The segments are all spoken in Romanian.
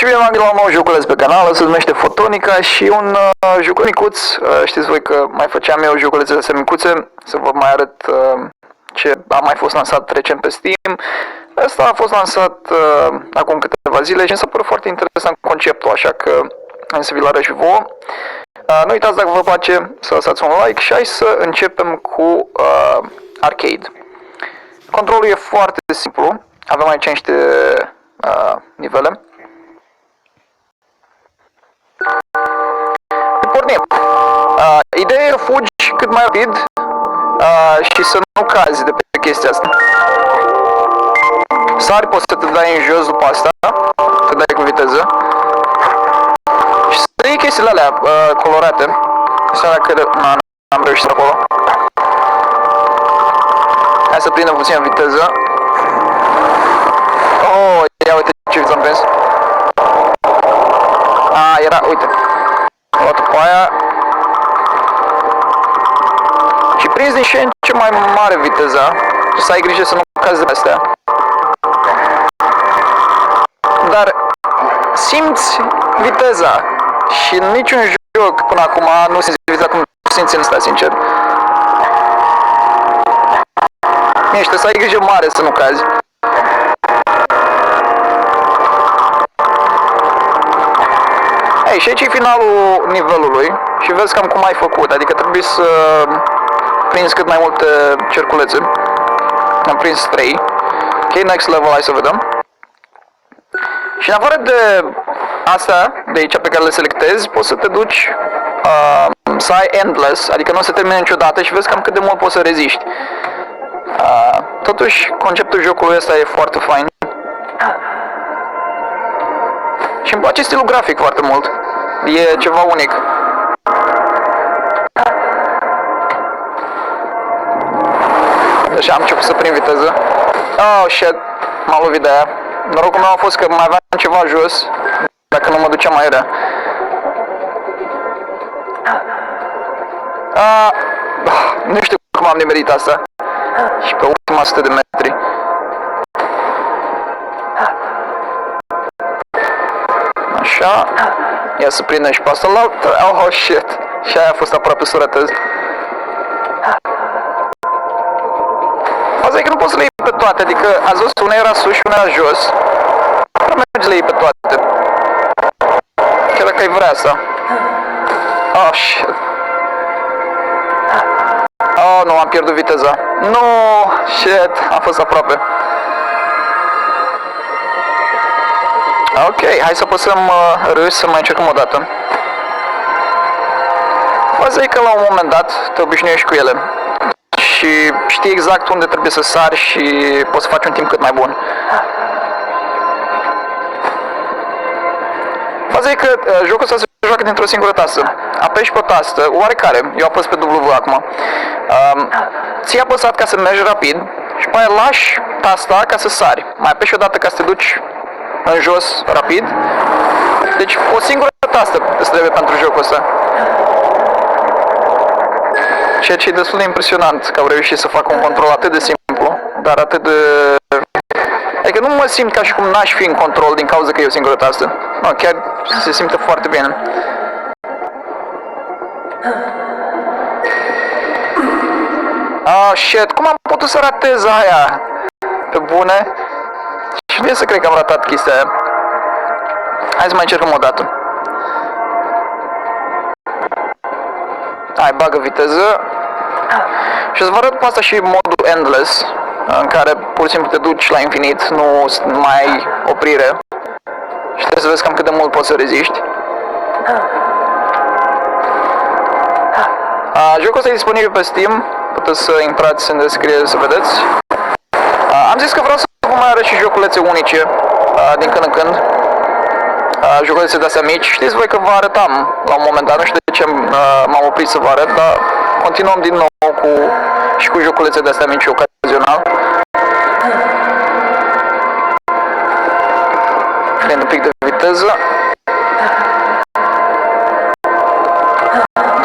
și bine, la un nou joculeț pe canal, se numește Fotonica și un joculeț. Știți voi că mai făceam eu joculețe astea micuțe, să vă mai arăt ce a mai fost lansat recent pe Steam. Asta a fost lansat acum câteva zile și mi s-a părut foarte interesant conceptul, așa că hai să vi-l arăt și vouă. Nu uitați, dacă vă place, să lăsați un like și hai să începem cu arcade. Controlul e foarte simplu, avem aici niște nivele. Pornim. Ideea e fugi cât mai rapid și să nu cazi de pe chestia asta. Sari, poți să te dai în jos după asta, te dai cu viteză. Și să iei chestiile alea colorate. Înseamnă că n-am reușit acolo. Hai să prindem puțin viteză. Oh, ia uite ce vi-am prins. Era, uite. Luat pe aia. Și prins din ce în ce mai mare viteza. Să ai grijă să nu cazi de astea. Dar simți viteza. Și în niciun joc până acum nu simți viteza cum simți în ăsta, sincer. Ești, să ai grijă mare să nu cazi. Ei, și aici e finalul nivelului și vezi cam cum ai făcut, adică trebuie să prinzi cât mai multe cerculețe. Am prins 3. Ok, next level, hai să vedem. Și în afară de astea, de aici pe care le selectezi, poți să te duci să ai endless, adică nu se termină niciodată și vezi cam cât de mult poți să reziști. Totuși, conceptul jocului ăsta e foarte fain. Și îmi place stilul grafic foarte mult. E ceva unic. Deci am început să prind viteză. Oh, shit. M-am lovit de aia. Norocul meu a fost că mai aveam ceva jos, dacă nu mă duceam mai rea. Nu știu cum am nimerit asta. Și pe ultima 100 de metri. Așa. Ia să prindem și pe asta la altă. Oh, shit. Și aia a fost aproape să ratez. Asta e că nu poți să le iei pe toate, adică ați văzut, una era sus și una era jos. Nu mergi să le iei pe toate. Chiar dacă ai vrea asta. Oh, shit. Oh, nu, am pierdut viteza. Nu, shit, am fost aproape. Ok, hai să apăsăm R să mai încercăm o dată. Faza e că la un moment dat te obișnuiești cu ele și știi exact unde trebuie să sari și poți să faci un timp cât mai bun. Faza e că jocul ăsta se joacă dintr-o singură tastă. Apeși pe o tastă, oarecare, eu apăs pe W acum. Ții apăsat ca să mergi rapid și pe aia lași tasta ca să sari. Mai apeși o dată ca să te duci în jos rapid. Deci o singură tastă îți trebuie pentru jocul ăsta. Ceea ce e destul de impresionant că au reușit să facă un control atât de simplu, dar atât de... Adică nu mă simt ca și cum n-aș fi în control din cauza că e o singură tastă. No, chiar se simte foarte bine. Shit, cum am putut să ratez aia? Pe bune? Și nu e să cred că am ratat chestia aia. Hai să mai încercăm o dată. Hai, bagă viteză. Și o să vă arăt pe asta și modul endless, în care pur și simplu te duci la infinit, nu mai ai oprire. Și trebuie să vezi cam cât de mult poți să reziști. Jocul ăsta e disponibil pe Steam. Puteți să intrați în descriere să vedeți. Am zis că vreau să vă mai arăt și joculețe unice din când în când. Joculețe de astea mici. Știți voi că vă arătam la un moment dat, nu știu de ce m-am oprit să vă arăt, dar continuăm din nou și cu joculețe de astea mici ocazional. Prind un pic de viteză.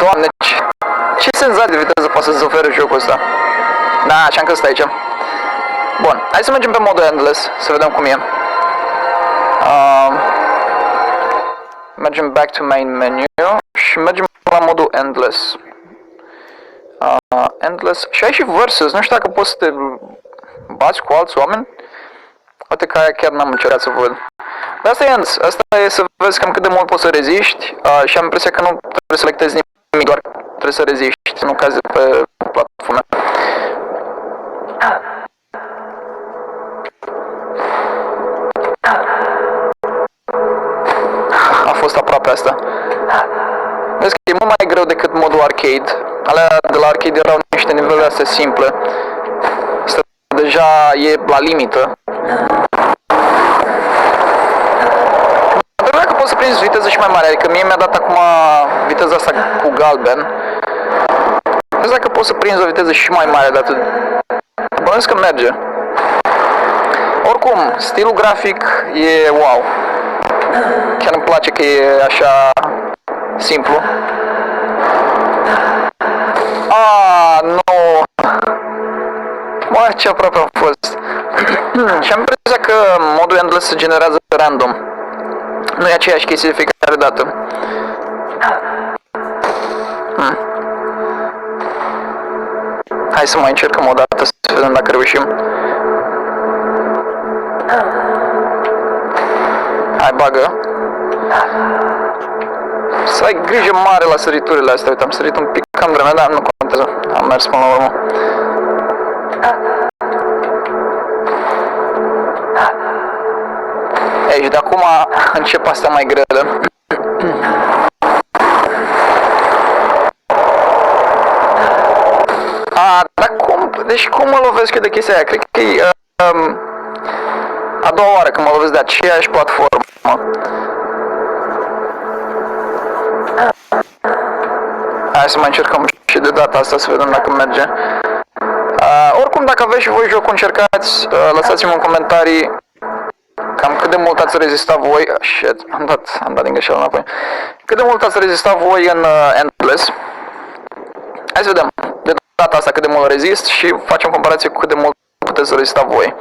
Doamne, ce senzație de viteză poate să-ți ofere jocul ăsta. Da, așa încă stă aici. Bun, hai să mergem pe modul endless, să vedem cum e. Mergem back to main menu și mergem la modul endless. Endless. Și ai și versus, nu știu dacă poți să te bați cu alți oameni. Poate că aia chiar n-am încercat să văd. Dar asta e să vezi cam cât de mult poți să reziști și am impresia că nu trebuie să selectezi nimic, doar trebuie să reziști, nu cazi de pe platforme. A fost aproape asta. Vezi că e mult mai greu decât modul arcade. Alea de la arcade erau niște nivele astea simple. Asta deja e la limită. Dacă poți să prinzi viteză și mai mare, adică mie mi-a dat acum viteza asta cu galben. Vezi dacă poți să prinzi o viteză și mai mare de atât. Bănuiesc că merge. Oricum, stilul grafic e wow. Chiar îmi place că e așa simplu. Nu. Mă, ce aproape am fost. Și am impresia că modul endless se generează random. Nu e aceeași chestie de fiecare dată. Hai să mai încercăm o dată să vedem dacă reușim. Hai, bagă. Să ai grijă mare la săriturile astea. Uite, am sărit un pic cam vreme, dar nu contează. Am mers până la urmă. Ei, și de acum încep astea mai grele. Dar cum? Deci cum mă lovesc eu de chestia aia? Cred că e a doua oară când mă lovesc de aceeași platformă. Hai să mai încercăm și de data asta să vedem dacă merge. Oricum, dacă aveți și voi jocul, încercați, lăsați-mi în comentarii cam cât de mult ați rezistat voi. Shit, am dat din greșeală înapoi. Cât de mult ați rezistat voi în Endless. Hai să vedem de data asta cât de mult rezist și facem comparație cu cât de mult puteți să rezista voi.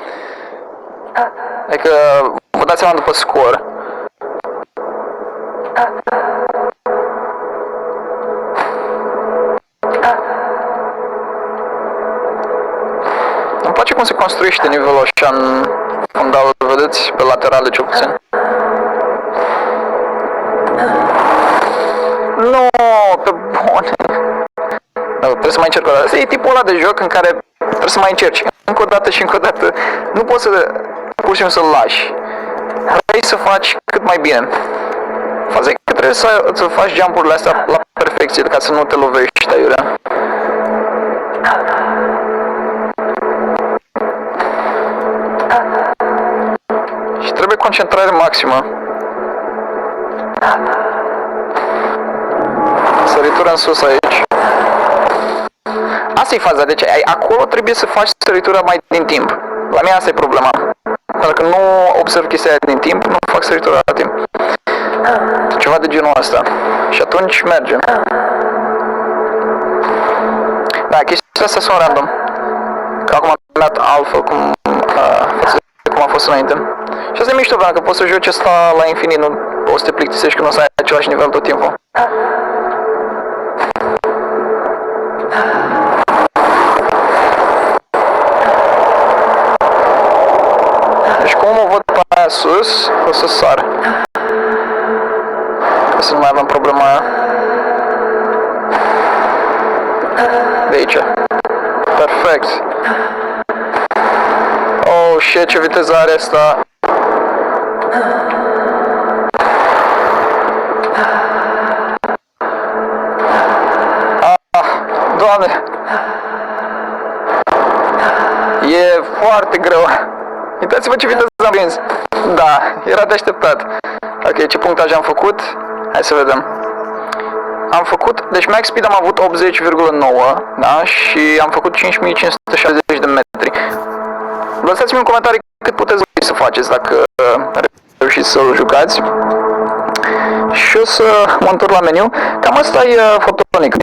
Adică vă dați seama după scor. Îmi place cum se construiește nivelul așa în fundal, vedeți? Pe laterale cel puțin. Nu, pe bune. Trebuie să mai încerc o dată. Asta e tipul ăla de joc în care trebuie să mai încerci încă o dată și încă o dată. Nu poți să pur și simplu să-l lași. Vrei să faci cât mai bine. Faza e că trebuie să faci jump-urile astea la perfecție ca să nu te lovești aiurea. Și trebuie concentrare maximă. Săritură în sus aici. Asta e faza, deci acolo trebuie să faci săritura mai din timp. La mine asta e problema. Pentru că nu observ chestia aia din timp, nu fac săritura la timp. Ceva de genul ăsta. Și atunci merge. Da, chestiile astea sunt random. Că acum am dat altfel cum a fost înainte. Și asta e mișto, pentru că poți să joci asta la infinit, nu o să te plictisești când o să ai același nivel tot timpul. Deci cum o văd pe aia sus, o să sar. Ca să nu mai avem problema aia. De aici. Perfect. Oh, shit, ce viteză are asta. Doamne. E foarte greu. Uitați-vă ce viteză am prins. Da, era de așteptat. Ok, ce punctaj am făcut? Hai să vedem. Am făcut, deci max speed am avut 80,9, da? Și am făcut 5560 de metri. Lăsați-mi în comentarii cât puteți să faceți dacă reușiți să-l jucați. Și o să mă întorc la meniu. Cam asta e Photonic.